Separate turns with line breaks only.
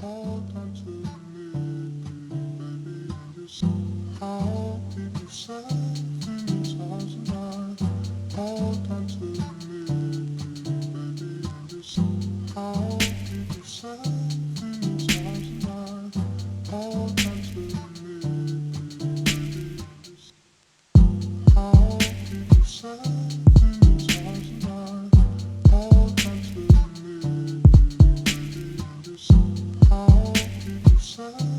hold on to me, baby. Just I'll keep you safe in the stars tonight. Hold on to me, baby. Just I'll keep you safe in the stars tonight. Hold on to me, baby. Just I'll keep you safe in the stars tonight. Hold on to me, baby. Just I'll keep you safe.